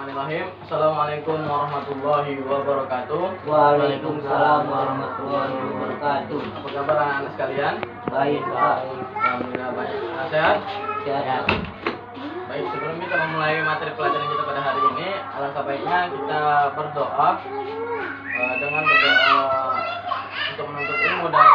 Bismillahirrahmanirrahim. Assalamualaikum warahmatullahi wabarakatuh. Waalaikumsalam warahmatullahi wabarakatuh. Apa kabar anak-anak sekalian? Baik, Pak. Alhamdulillah baik. Sehat? Sehat. Baik, sebelum kita memulai materi pelajaran kita pada hari ini, alangkah baiknya kita berdoa dengan berdoa untuk menuntut ilmu dan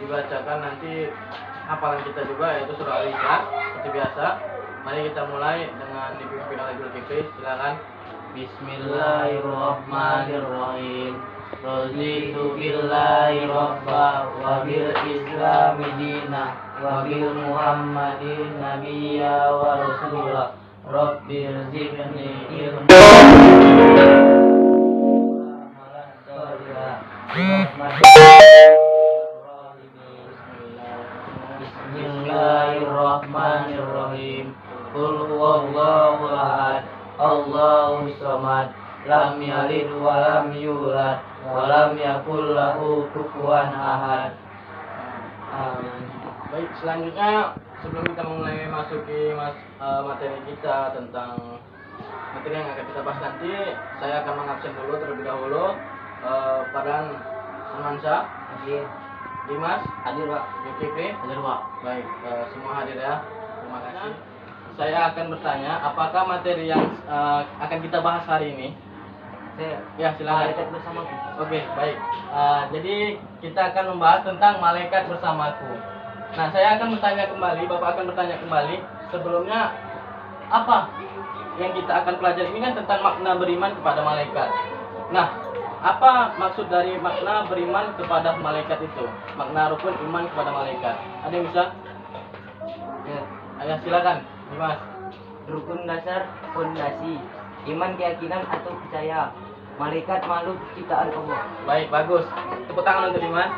dibacakan nanti hafalan kita juga, yaitu surah Al-Ikhlas seperti biasa. Mari kita mulai dengan dipimpin oleh Guru Kipri. Silakan. Bismillahirrahmanirrahim. Raditu billahi rabba wa bil islami dina wa bil muhammadin nabiyya wa rasulah. Rabbir zidni ilma. Bismillahirrahmanirrahim. Qul huwallahu ahad, Allahus samad, lam yalid wa lam yulad wa lam yakul lahu kufuwan ahad. Amin. Baik, selanjutnya sebelum kita mulai masuki materi kita tentang materi yang akan kita bahas nanti, saya akan mengabsen dulu terlebih dahulu Padan Amansyah, Hadir. Dimas, Hadir, Pak. Zulkifli. Hadir, Pak. Baik, semua hadir ya. Terima kasih. Saya akan bertanya, apakah materi yang akan kita bahas hari ini? Ya, silakan. Malaikat bersama. Oke, baik. Jadi kita akan membahas tentang malaikat bersamaku. Nah, saya akan bertanya kembali, Bapak akan bertanya kembali. Sebelumnya, apa yang kita akan pelajari ini kan tentang makna beriman kepada malaikat. Nah, apa maksud dari makna beriman kepada malaikat itu? Makna rukun iman kepada malaikat. Ada yang bisa? Ya. Ayo, silakan, Dimas. Rukun dasar fondasi iman, keyakinan atau percaya malaikat makhluk ciptaan Allah. Baik, bagus. Tepuk tangan untuk Dimas.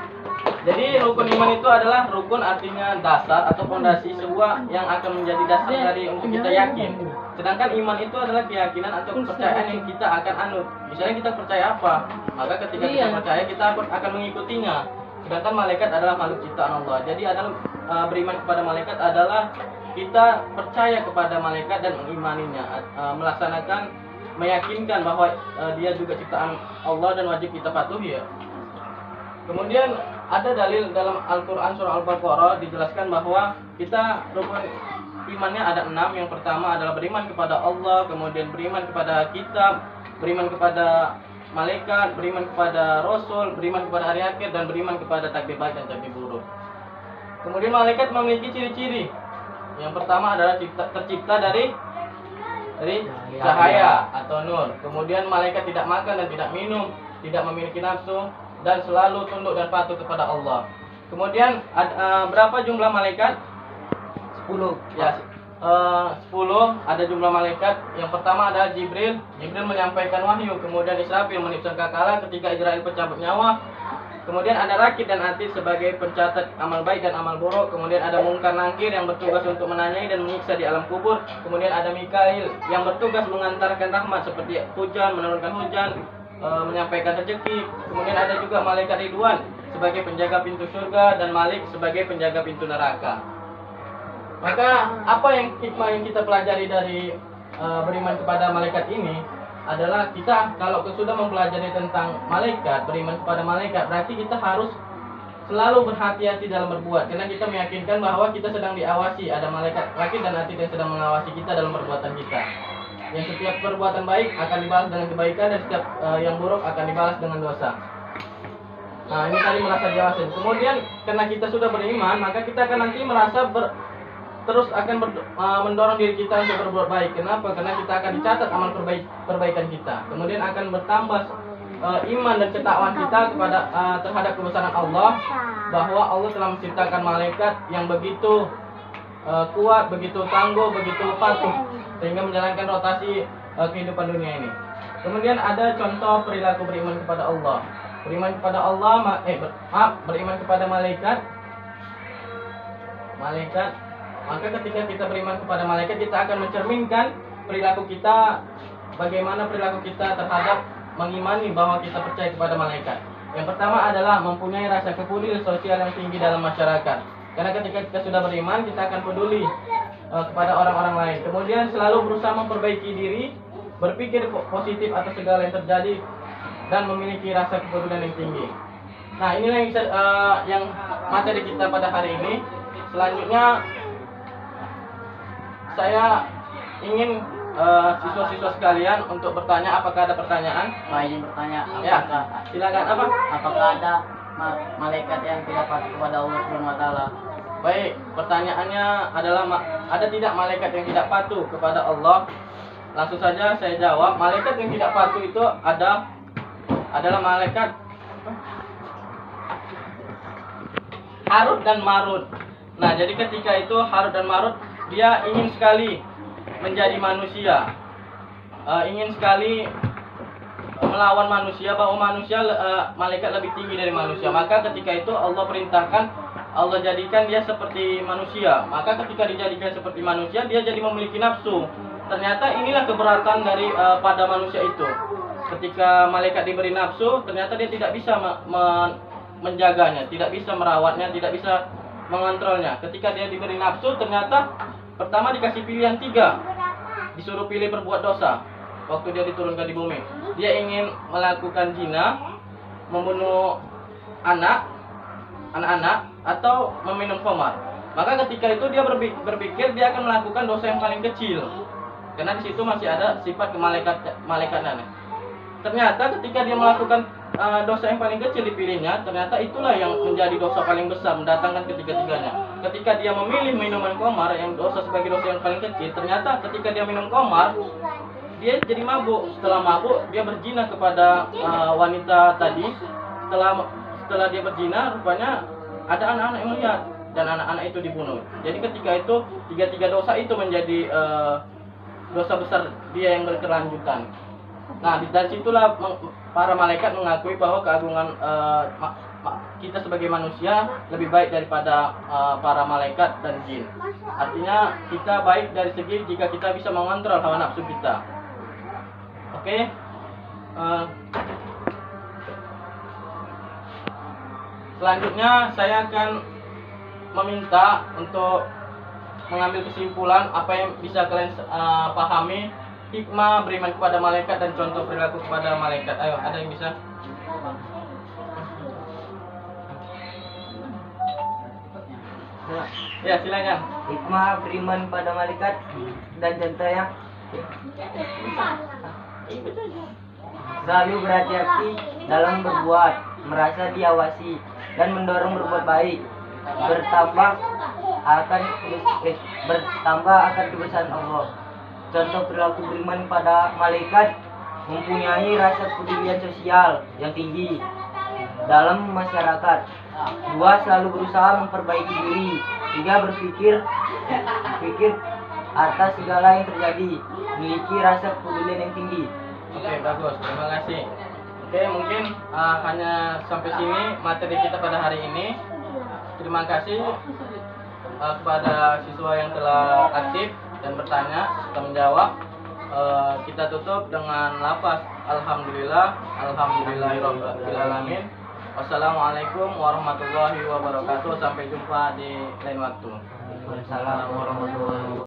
Jadi rukun iman itu adalah rukun, artinya dasar atau fondasi sebuah yang akan menjadi dasar dari untuk kita yakin. Sedangkan iman itu adalah keyakinan atau kepercayaan yang kita akan anut. Misalnya kita percaya apa, maka ketika kita percaya kita akan mengikutinya. Sedangkan malaikat adalah makhluk ciptaan Allah. Jadi adalah beriman kepada malaikat adalah kita percaya kepada malaikat dan mengimaninya, melaksanakan, meyakinkan bahwa dia juga ciptaan Allah dan wajib kita patuhi ya. Kemudian ada dalil dalam Al-Quran surah Al-Baqarah dijelaskan bahwa kita rukun imannya ada 6. Yang pertama adalah beriman kepada Allah, kemudian beriman kepada kitab, beriman kepada malaikat, beriman kepada Rasul, beriman kepada hari akhir, dan beriman kepada takdir baik dan takdir buruk. Kemudian malaikat memiliki ciri-ciri. Yang pertama adalah tercipta dari cahaya atau nur. Kemudian malaikat tidak makan dan tidak minum, tidak memiliki nafsu, dan selalu tunduk dan patuh kepada Allah. Kemudian berapa jumlah malaikat? 10. Ya, 10 ada jumlah malaikat. Yang pertama adalah Jibril. Jibril menyampaikan wahyu. Kemudian Israfil meniup sangkakala ketika Israel pencabut nyawa. Kemudian ada Rakid dan Atid sebagai pencatat amal baik dan amal buruk. Kemudian ada Mungkar Nangkir yang bertugas untuk menanyai dan menyiksa di alam kubur. Kemudian ada Mikail yang bertugas mengantarkan rahmat seperti hujan, menurunkan hujan, menyampaikan rezeki. Kemudian ada juga malaikat Ridwan sebagai penjaga pintu surga dan Malik sebagai penjaga pintu neraka. Maka apa yang hikmah yang kita pelajari dari beriman kepada malaikat ini adalah kita kalau sudah mempelajari tentang malaikat, beriman kepada malaikat, berarti kita harus selalu berhati-hati dalam berbuat, karena kita meyakinkan bahwa kita sedang diawasi, ada malaikat Rakid dan Atid yang sedang mengawasi kita dalam perbuatan kita. Yang setiap perbuatan baik akan dibalas dengan kebaikan dan setiap yang buruk akan dibalas dengan dosa. Nah, ini tadi merasa jelasin. Kemudian karena kita sudah beriman, maka kita akan nanti merasa terus akan mendorong diri kita untuk berbuat baik. Kenapa? Karena kita akan dicatat amal perbaikan kita. Kemudian akan bertambah iman dan ketakwaan kita kepada terhadap kebesaran Allah, bahwa Allah telah menciptakan malaikat yang begitu kuat, begitu tangguh, begitu patuh, sehingga menjalankan rotasi kehidupan dunia ini. Kemudian ada contoh perilaku beriman kepada Allah. Beriman kepada Allah, beriman kepada malaikat. Maka ketika kita beriman kepada malaikat, kita akan mencerminkan perilaku kita, bagaimana perilaku kita terhadap mengimani bahwa kita percaya kepada malaikat. Yang pertama adalah mempunyai rasa peduli sosial yang tinggi dalam masyarakat. Karena ketika kita sudah beriman, kita akan peduli kepada orang-orang lain. Kemudian selalu berusaha memperbaiki diri berpikir positif atas segala yang terjadi, dan memiliki rasa kepedulian yang tinggi. Nah, inilah yang materi kita pada hari ini. Selanjutnya saya ingin siswa-siswa sekalian untuk bertanya. Apakah ada pertanyaan? Pak, izin bertanya, Ya, silakan. apakah ada malaikat yang tidak patuh kepada Allah Subhanahu wa taala? Baik, pertanyaannya adalah ada tidak malaikat yang tidak patuh kepada Allah? Langsung saja saya jawab. Malaikat yang tidak patuh itu adalah malaikat Harut dan Marut. Nah, jadi ketika itu Harut dan Marut dia ingin sekali menjadi manusia, ingin sekali melawan manusia, bahwa manusia malaikat lebih tinggi dari manusia. Maka ketika itu Allah perintahkan, Allah jadikan dia seperti manusia. Maka ketika dijadikan seperti manusia, dia jadi memiliki nafsu. Ternyata inilah keberatan dari pada manusia itu. Ketika malaikat diberi nafsu, ternyata dia tidak bisa menjaganya, tidak bisa merawatnya, tidak bisa mengontrolnya. Ketika dia diberi nafsu, ternyata pertama dikasih pilihan 3, disuruh pilih berbuat dosa. Waktu dia diturunkan di bumi, dia ingin melakukan zina, membunuh anak-anak, atau meminum khamar. Maka ketika itu dia berpikir dia akan melakukan dosa yang paling kecil, karena di situ masih ada sifat malaikatan. Ternyata ketika dia melakukan dosa yang paling kecil dipilihnya, ternyata itulah yang menjadi dosa paling besar, mendatangkan ketiga-tiganya. Ketika dia memilih minuman khamar yang dosa sebagai dosa yang paling kecil, ternyata ketika dia minum khamar, dia jadi mabuk. Setelah mabuk, dia berzina kepada wanita tadi. Setelah dia berzina, rupanya ada anak-anak yang melihat, dan anak-anak itu dibunuh. Jadi ketika itu tiga dosa itu menjadi dosa besar dia yang berkelanjutan. Nah, dari situlah para malaikat mengakui bahwa keagungan kita sebagai manusia lebih baik daripada para malaikat dan jin. Artinya kita baik dari segi jika kita bisa mengontrol hawa nafsu kita. Oke. Selanjutnya saya akan meminta untuk mengambil kesimpulan apa yang bisa kalian pahami hikmah beriman kepada malaikat dan contoh perilaku kepada malaikat. Ayo, ada yang bisa? Ya, silakan. Hikmah beriman pada malaikat dan contohnya selalu berhati-hati dalam berbuat, merasa diawasi dan mendorong berbuat baik, bertambah akan kebesaran Allah. Contoh perilaku beriman pada malaikat mempunyai rasa kepedulian sosial yang tinggi dalam masyarakat. 2, selalu berusaha memperbaiki diri. 3, berpikir atas segala yang terjadi, memiliki rasa kepedulian yang tinggi. Oke, bagus, terima kasih. Oke, mungkin hanya sampai sini materi kita pada hari ini. Terima kasih kepada siswa yang telah aktif dan bertanya serta menjawab. Kita tutup dengan lafaz alhamdulillah, alhamdulillahirabbil alamin. Wassalamualaikum warahmatullahi wabarakatuh. Sampai jumpa di lain waktu. Waalaikumsalam warahmatullahi wabarakatuh.